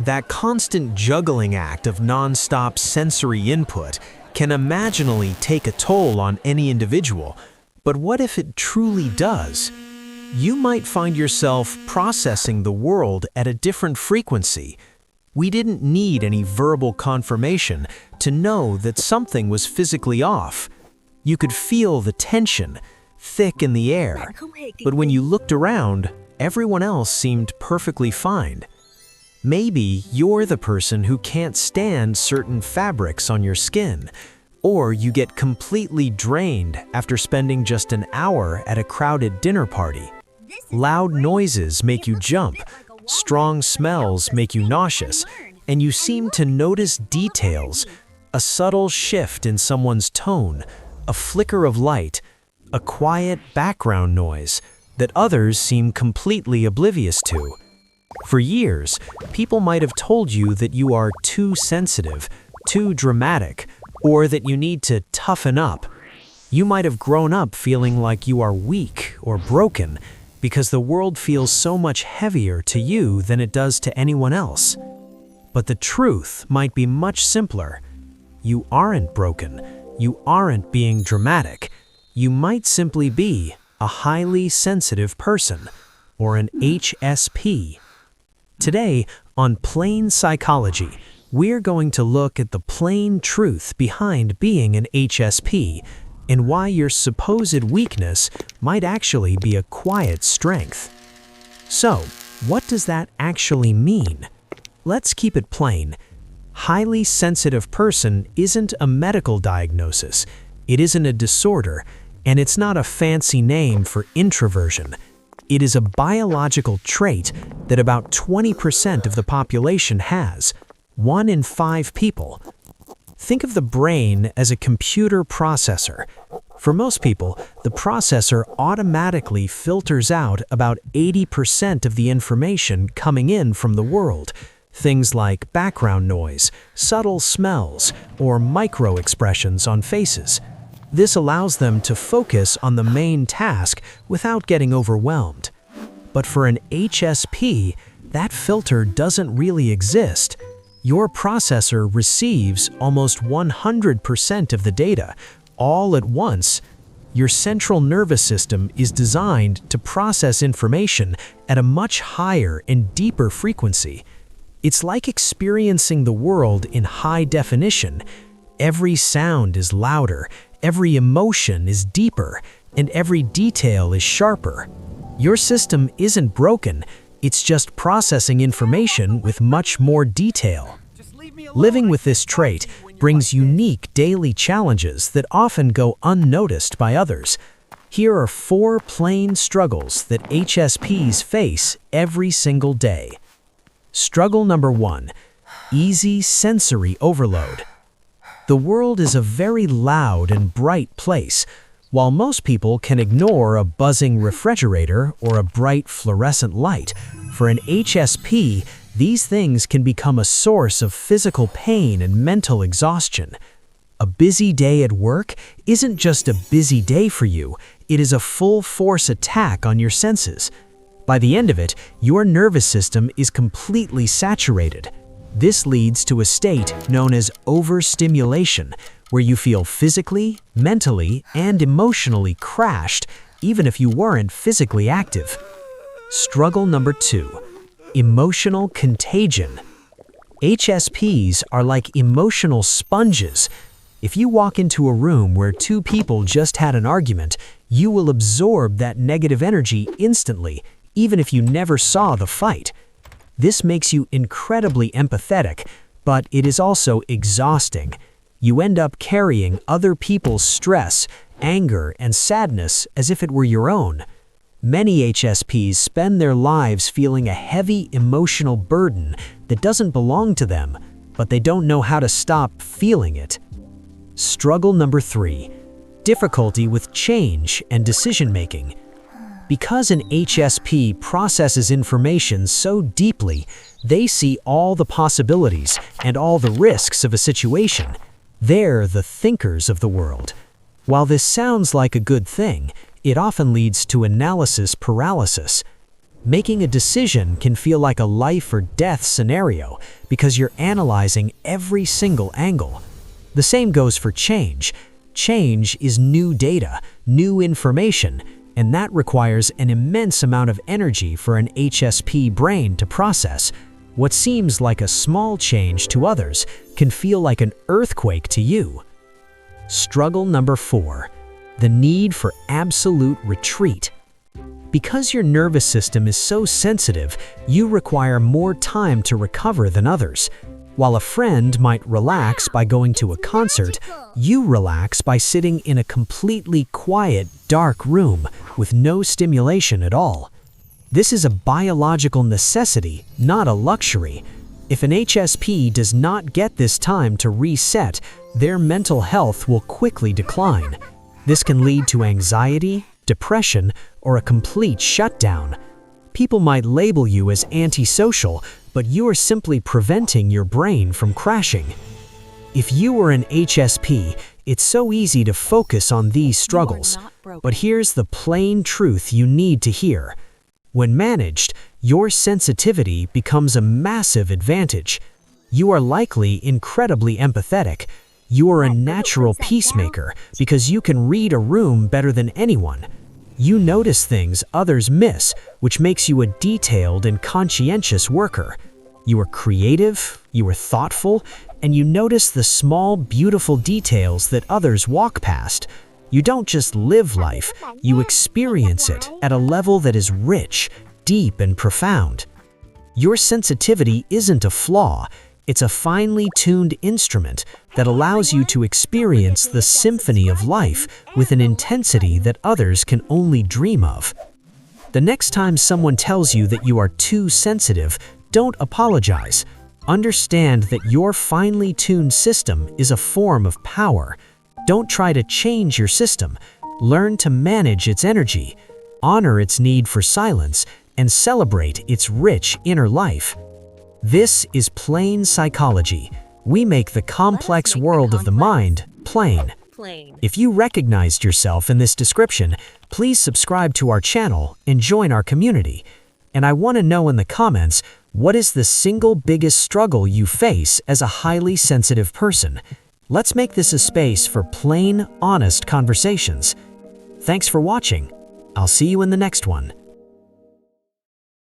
That constant juggling act of non-stop sensory input can imaginally take a toll on any individual, but what if it truly does? You might find yourself processing the world at a different frequency. We didn't need any verbal confirmation to know that something was physically off. You could feel the tension, thick in the air, but when you looked around, everyone else seemed perfectly fine. Maybe you're the person who can't stand certain fabrics on your skin, or you get completely drained after spending just an hour at a crowded dinner party. Loud noises make you jump, strong smells make you nauseous, and you seem to notice details, a subtle shift in someone's tone, a flicker of light, a quiet background noise that others seem completely oblivious to. For years, people might have told you that you are too sensitive, too dramatic, or that you need to toughen up. You might have grown up feeling like you are weak or broken because the world feels so much heavier to you than it does to anyone else. But the truth might be much simpler. You aren't broken. You aren't being dramatic. You might simply be a highly sensitive person, or an HSP. Today, on Plain Psychology, we're going to look at the plain truth behind being an HSP and why your supposed weakness might actually be a quiet strength. So, what does that actually mean? Let's keep it plain. Highly sensitive person isn't a medical diagnosis, it isn't a disorder, and it's not a fancy name for introversion. It is a biological trait that about 20% of the population has, 1 in 5 people. Think of the brain as a computer processor. For most people, the processor automatically filters out about 80% of the information coming in from the world. Things like background noise, subtle smells, or micro-expressions on faces. This allows them to focus on the main task without getting overwhelmed. But for an HSP, that filter doesn't really exist. Your processor receives almost 100% of the data, all at once. Your central nervous system is designed to process information at a much higher and deeper frequency. It's like experiencing the world in high definition. Every sound is louder, every emotion is deeper, and every detail is sharper. Your system isn't broken, it's just processing information with much more detail. Living with this trait brings unique daily challenges that often go unnoticed by others. Here are 4 plain struggles that HSPs face every single day. Struggle number 1, easy sensory overload. The world is a very loud and bright place. While most people can ignore a buzzing refrigerator or a bright fluorescent light, for an HSP, these things can become a source of physical pain and mental exhaustion. A busy day at work isn't just a busy day for you, it is a full-force attack on your senses. By the end of it, your nervous system is completely saturated. This leads to a state known as overstimulation, where you feel physically, mentally, and emotionally crashed, even if you weren't physically active. Struggle number 2, emotional contagion. HSPs are like emotional sponges. If you walk into a room where 2 people just had an argument, you will absorb that negative energy instantly, even if you never saw the fight. This makes you incredibly empathetic, but it is also exhausting. You end up carrying other people's stress, anger, and sadness as if it were your own. Many HSPs spend their lives feeling a heavy emotional burden that doesn't belong to them, but they don't know how to stop feeling it. Struggle number 3, difficulty with change and decision-making. Because an HSP processes information so deeply, they see all the possibilities and all the risks of a situation. They're the thinkers of the world. While this sounds like a good thing, it often leads to analysis paralysis. Making a decision can feel like a life or death scenario because you're analyzing every single angle. The same goes for change. Change is new data, new information, and that requires an immense amount of energy for an HSP brain to process. What seems like a small change to others can feel like an earthquake to you. Struggle number 4, the need for absolute retreat. Because your nervous system is so sensitive, you require more time to recover than others. While a friend might relax by going to a concert, you relax by sitting in a completely quiet, dark room with no stimulation at all. This is a biological necessity, not a luxury. If an HSP does not get this time to reset, their mental health will quickly decline. This can lead to anxiety, depression, or a complete shutdown. People might label you as antisocial, but you are simply preventing your brain from crashing. If you were an HSP, it's so easy to focus on these struggles. But here's the plain truth you need to hear. When managed, your sensitivity becomes a massive advantage. You are likely incredibly empathetic. You are a natural peacemaker because you can read a room better than anyone. You notice things others miss, which makes you a detailed and conscientious worker. You are creative, you are thoughtful, and you notice the small, beautiful details that others walk past. You don't just live life, you experience it at a level that is rich, deep, and profound. Your sensitivity isn't a flaw, it's a finely tuned instrument that allows you to experience the symphony of life with an intensity that others can only dream of. The next time someone tells you that you are too sensitive, don't apologize. Understand that your finely tuned system is a form of power. Don't try to change your system. Learn to manage its energy, honor its need for silence, and celebrate its rich inner life. This is plain psychology. We make the complex world of the mind plain. If you recognized yourself in this description, please subscribe to our channel and join our community. And I want to know in the comments, what is the single biggest struggle you face as a highly sensitive person? Let's make this a space for plain, honest conversations. Thanks for watching. I'll see you in the next one.